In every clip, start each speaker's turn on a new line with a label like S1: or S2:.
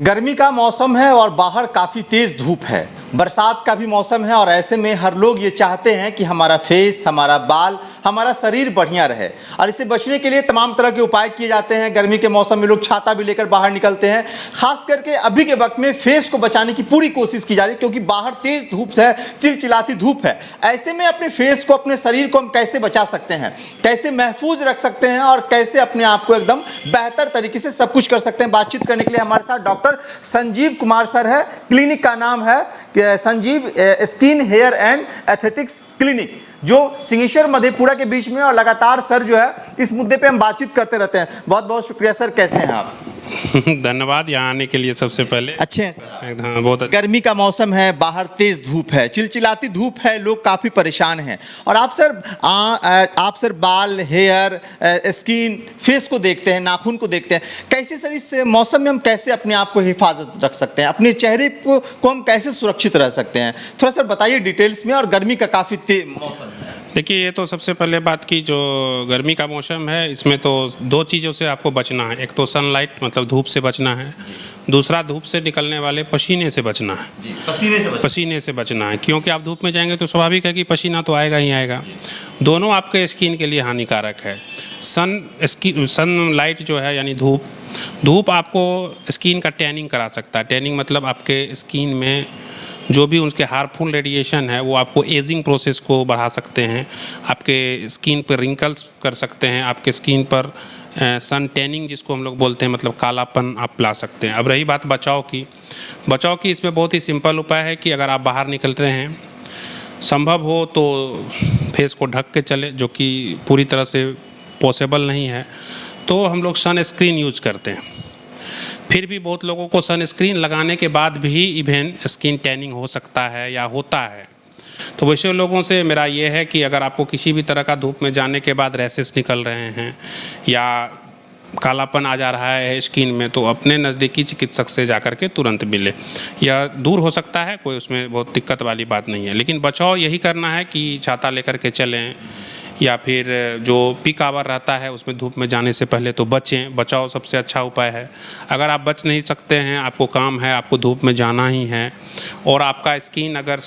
S1: गर्मी का मौसम है और बाहर काफ़ी तेज़ धूप है। बरसात का भी मौसम है और ऐसे में हर लोग ये चाहते हैं कि हमारा फेस, हमारा बाल, हमारा शरीर बढ़िया रहे और इससे बचने के लिए तमाम तरह के उपाय किए जाते हैं। गर्मी के मौसम में लोग छाता भी लेकर बाहर निकलते हैं। खास करके अभी के वक्त में फेस को बचाने की पूरी कोशिश की जा रही है क्योंकि बाहर तेज़ धूप है, चिलचिलाती धूप है। ऐसे में अपने फेस को, अपने शरीर को हम कैसे बचा सकते हैं, कैसे महफूज रख सकते हैं और कैसे अपने आप को एकदम बेहतर तरीके से सब कुछ कर सकते हैं। बातचीत करने के लिए हमारे साथ डॉक्टर संजीव कुमार सर है। क्लिनिक का नाम है Sanjeev skin hair and aesthetics clinic, जो सिंहेश्वर मधेपुरा के बीच में, और लगातार सर जो है इस मुद्दे पे हम बातचीत करते रहते हैं। बहुत बहुत शुक्रिया सर, कैसे हैं आप?
S2: धन्यवाद यहाँ आने के लिए। सबसे पहले
S1: अच्छे हैं सर?
S2: हाँ, बहुत अच्छा।
S1: गर्मी का मौसम है, बाहर तेज धूप है, चिलचिलाती धूप है, लोग काफ़ी परेशान हैं और आप सर बाल, हेयर, स्किन, फेस को देखते हैं, नाखून को देखते हैं। कैसे सर इस मौसम में हम कैसे अपने आप को हिफाजत रख सकते हैं, अपने चेहरे को हम कैसे सुरक्षित रह सकते हैं? थोड़ा सर बताइए डिटेल्स में। और गर्मी का काफ़ी तेज मौसम है।
S2: देखिए, ये तो सबसे पहले बात की, जो गर्मी का मौसम है इसमें तो दो चीज़ों से आपको बचना है। एक तो सनलाइट मतलब धूप से बचना है, दूसरा धूप से निकलने वाले पसीने से बचना है। पसीने से बचना है, क्योंकि आप धूप में जाएंगे तो स्वाभाविक है कि पसीना तो आएगा ही आएगा। दोनों आपके स्किन के लिए हानिकारक है। सनलाइट जो है यानी धूप आपको स्किन का टैनिंग करा सकता है। टैनिंग मतलब आपके स्किन में जो भी उनके हार्मफुल रेडिएशन है वो आपको एजिंग प्रोसेस को बढ़ा सकते हैं, आपके स्किन पर रिंकल्स कर सकते हैं, आपके स्किन पर सन टैनिंग जिसको हम लोग बोलते हैं, मतलब कालापन आप ला सकते हैं। अब रही बात बचाव की, इसमें बहुत ही सिंपल उपाय है कि अगर आप बाहर निकल रहे हैं, संभव हो तो फेस को ढक के चले, जो कि पूरी तरह से पॉसिबल नहीं है तो हम लोग सन स्क्रीन यूज करते हैं। फिर भी बहुत लोगों को सनस्क्रीन लगाने के बाद भी इवन स्किन टैनिंग हो सकता है या होता है। तो वैसे लोगों से मेरा ये है कि अगर आपको किसी भी तरह का धूप में जाने के बाद रैशेस निकल रहे हैं या कालापन आ जा रहा है स्किन में, तो अपने नज़दीकी चिकित्सक से जाकर के तुरंत मिले। यह दूर हो सकता है, कोई उसमें बहुत दिक्कत वाली बात नहीं है, लेकिन बचाव यही करना है कि छाता लेकर के चलें या फिर जो पीक आवर रहता है उसमें धूप में जाने से पहले तो बचें। बचाव सबसे अच्छा उपाय है। अगर आप बच नहीं सकते हैं, आपको काम है, आपको धूप में जाना ही है और आपका स्किन अगर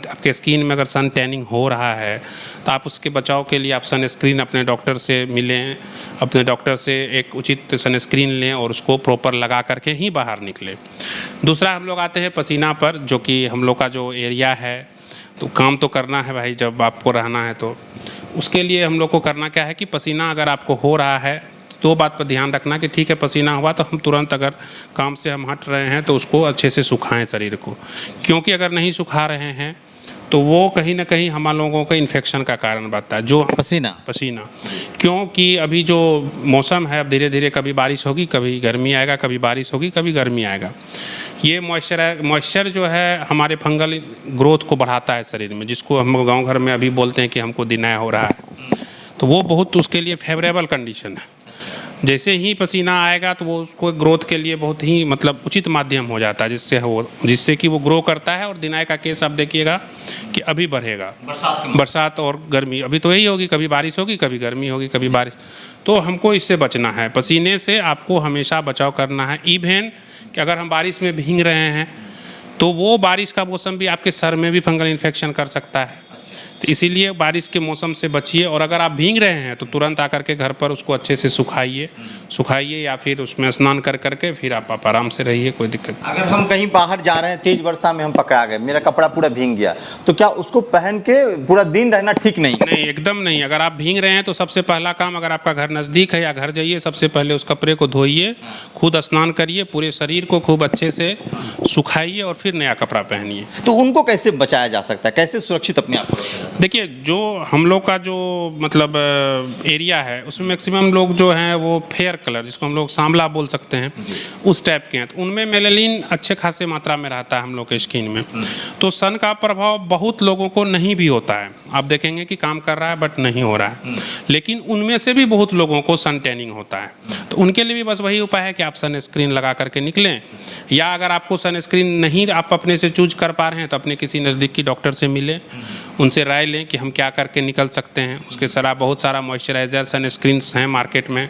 S2: आपके स्किन में अगर सन टैनिंग हो रहा है तो आप उसके बचाव के लिए आप सनस्क्रीन अपने डॉक्टर से मिलें, अपने डॉक्टर से एक उचित सनस्क्रीन लें और उसको प्रॉपर लगा करके ही बाहर निकलें। दूसरा हम लोग आते हैं पसीना पर, जो कि हम लोग का जो एरिया है, तो काम तो करना है भाई, जब आपको रहना है तो उसके लिए हम लोग को करना क्या है कि पसीना अगर आपको हो रहा है तो बात पर ध्यान रखना कि ठीक है, पसीना हुआ तो हम तुरंत, अगर काम से हम हट रहे हैं तो उसको अच्छे से सुखाएं शरीर को, क्योंकि अगर नहीं सुखा रहे हैं तो वो कहीं ना कहीं हम लोगों को इन्फेक्शन का कारण बनता है। जो पसीना क्योंकि अभी जो मौसम है, अब धीरे धीरे कभी बारिश होगी, कभी गर्मी आएगा, कभी बारिश होगी, कभी गर्मी आएगा। ये मॉइस्चर जो है हमारे फंगल ग्रोथ को बढ़ाता है शरीर में, जिसको हम गांव घर में अभी बोलते हैं कि हमको दिनाय हो रहा है, तो वो बहुत उसके लिए फेवरेबल कंडीशन है। जैसे ही पसीना आएगा तो वो उसको ग्रोथ के लिए बहुत ही मतलब उचित माध्यम हो जाता है, जिससे कि वो ग्रो करता है। और दिनाय का केस आप देखिएगा कि अभी बढ़ेगा, बरसात और गर्मी, अभी तो यही होगी, कभी बारिश होगी, कभी गर्मी होगी, कभी बारिश। तो हमको इससे बचना है, पसीने से आपको हमेशा बचाव करना है। इवन कि अगर हम बारिश में भीग रहे हैं तो वो बारिश का मौसम भी आपके सर में भी फंगल इन्फेक्शन कर सकता है, तो इसीलिए बारिश के मौसम से बचिए। और अगर आप भीग रहे हैं तो तुरंत आकर के घर पर उसको अच्छे से सुखाइए या फिर उसमें स्नान कर करके फिर आप आराम से रहिए, कोई दिक्कत नहीं।
S1: अगर हम कहीं बाहर जा रहे हैं, तेज वर्षा में हम पकड़ा गए, मेरा कपड़ा पूरा भीग गया, तो क्या उसको पहन के पूरा दिन रहना ठीक नहीं?
S2: नहीं, एकदम नहीं। अगर आप भीग रहे हैं तो सबसे पहला काम, अगर आपका घर नज़दीक है या घर जाइए, सबसे पहले उस कपड़े को धोइए, खुद स्नान करिए, पूरे शरीर को खूब अच्छे से सुखाइए और फिर नया कपड़ा पहनिए।
S1: तो उनको कैसे बचाया जा सकता है, कैसे सुरक्षित अपने आप को?
S2: देखिए, जो हम लोग का जो मतलब एरिया है उसमें मैक्सिमम लोग जो हैं वो फेयर कलर, जिसको हम लोग सांवला बोल सकते हैं, उस टाइप के हैं, तो उनमें मेलेनिन अच्छे खासे मात्रा में रहता है हम लोग के स्किन में। तो सन का प्रभाव बहुत लोगों को नहीं भी होता है, आप देखेंगे कि काम कर रहा है बट नहीं हो रहा है, लेकिन उनमें से भी बहुत लोगों को सन टैनिंग होता है। तो उनके लिए भी बस वही उपाय है कि आप सनस्क्रीन लगा करके निकलें, या अगर आपको सनस्क्रीन नहीं आप अपने से चूज कर पा रहे हैं तो अपने किसी नज़दीकी डॉक्टर से मिलें, उनसे राय राय लें कि हम क्या करके निकल सकते हैं। उसके सारा बहुत सारा मॉइस्चराइज़र सनस्क्रीन्स हैं मार्केट में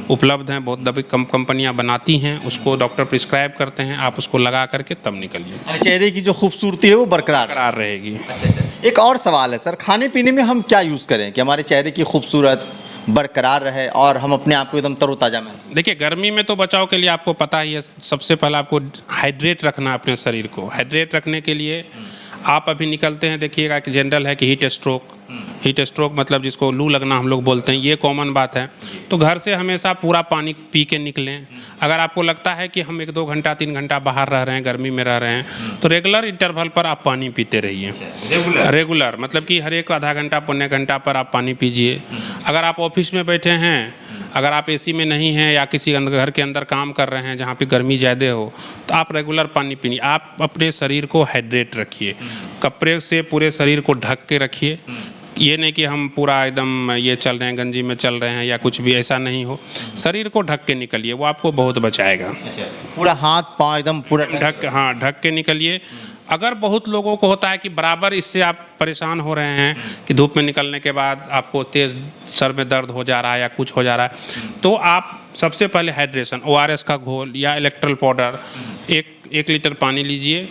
S2: उपलब्ध हैं, बहुत दबी कंपनियां बनाती हैं, उसको डॉक्टर प्रिस्क्राइब करते हैं, आप उसको लगा करके तब निकलिए,
S1: चेहरे की जो खूबसूरती है वो बरकरार
S2: रहेगी।
S1: एक और सवाल है सर, खाने पीने में हम क्या यूज़ करें कि हमारे चेहरे की खूबसूरत बरकरार रहे और हम अपने आप को एकदम तरोताज़ा महसूस।
S2: देखिए, गर्मी में तो बचाव के लिए आपको पता ही है, सबसे पहले आपको हाइड्रेट रखना है अपने शरीर को। हाइड्रेट रखने के लिए आप अभी निकलते हैं, देखिएगा कि जनरल है कि हीट स्ट्रोक मतलब जिसको लू लगना हम लोग बोलते हैं, ये कॉमन बात है। तो घर से हमेशा पूरा पानी पी के निकलें। अगर आपको लगता है कि हम 1-2 घंटा 3 घंटा बाहर रह रहे हैं, गर्मी में रह रहे हैं, तो रेगुलर इंटरवल पर आप पानी पीते रहिए। रेगुलर मतलब कि हर एक आधा घंटा पौने घंटा पर आप पानी पीजिए। अगर आप ऑफिस में बैठे हैं, अगर आप एसी में नहीं हैं या किसी घर के अंदर काम कर रहे हैं जहाँ पे गर्मी ज़्यादा हो, तो आप रेगुलर पानी पीनिए। आप अपने शरीर को हाइड्रेट रखिए, कपड़े से पूरे शरीर को ढक के रखिए। ये नहीं कि हम पूरा एकदम ये चल रहे हैं, गंजी में चल रहे हैं या कुछ भी, ऐसा नहीं हो। शरीर को ढक के निकलिए, वो आपको बहुत बचाएगा।
S1: पूरा हाथ पाँव एकदम पूरा
S2: ढक के निकलिए। अगर बहुत लोगों को होता है कि बराबर इससे आप परेशान हो रहे हैं कि धूप में निकलने के बाद आपको तेज़ सर में दर्द हो जा रहा है या कुछ हो जा रहा है, तो आप सबसे पहले हाइड्रेशन, ORS का घोल या इलेक्ट्रल पाउडर, 1 लीटर पानी लीजिए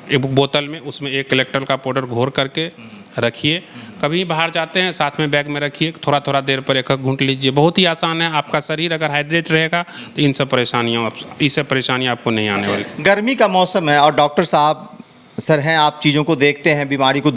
S2: एक बोतल में, उसमें 1 इलेक्ट्रल का पाउडर घोर करके रखिए। कभी बाहर जाते हैं साथ में बैग में रखिए, थोड़ा थोड़ा देर पर 1 घूंट लीजिए। बहुत ही आसान है। आपका शरीर अगर हाइड्रेट रहेगा तो इससे परेशानियाँ आपको नहीं आने वाली।
S1: गर्मी का मौसम है और डॉक्टर साहब सर हैं, आप चीज़ों को देखते हैं, बीमारी को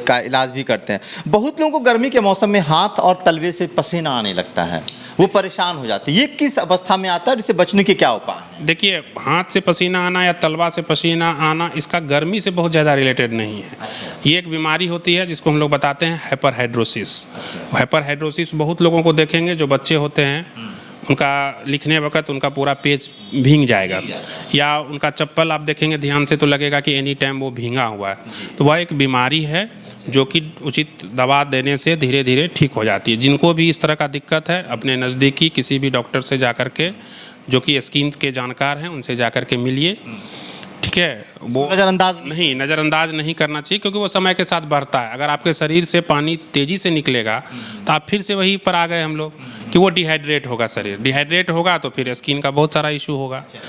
S1: का इलाज भी करते हैं। बहुत लोगों को गर्मी के मौसम में हाथ और तलवे से पसीना आने लगता है, वो परेशान हो जाते हैं। ये किस अवस्था में आता है, जिससे बचने के क्या उपाय हैं?
S2: देखिए, हाथ से पसीना आना या तलवा से पसीना आना, इसका गर्मी से बहुत ज़्यादा रिलेटेड नहीं है। ये एक बीमारी होती है जिसको हम लोग बताते हैं हाइपरहाइड्रोसिस। हाइपरहाइड्रोसिस बहुत लोगों को देखेंगे, जो बच्चे होते हैं उनका लिखने वक्त उनका पूरा पेज भीग जाएगा, या उनका चप्पल आप देखेंगे ध्यान से तो लगेगा कि एनी टाइम वो भीगा हुआ है। तो वह एक बीमारी है जो कि उचित दवा देने से धीरे धीरे ठीक हो जाती है। जिनको भी इस तरह का दिक्कत है, अपने नज़दीकी किसी भी डॉक्टर से जाकर के, जो कि स्किन के जानकार हैं, उनसे जाकर के मिलिए, ठीक है। वो नज़रअंदाज नहीं करना चाहिए, क्योंकि वो समय के साथ बढ़ता है। अगर आपके शरीर से पानी तेज़ी से निकलेगा तो आप फिर से वही पर आ गए हम लोग कि वो डिहाइड्रेट होगा, शरीर डिहाइड्रेट होगा तो फिर स्किन का बहुत सारा इशू होगा।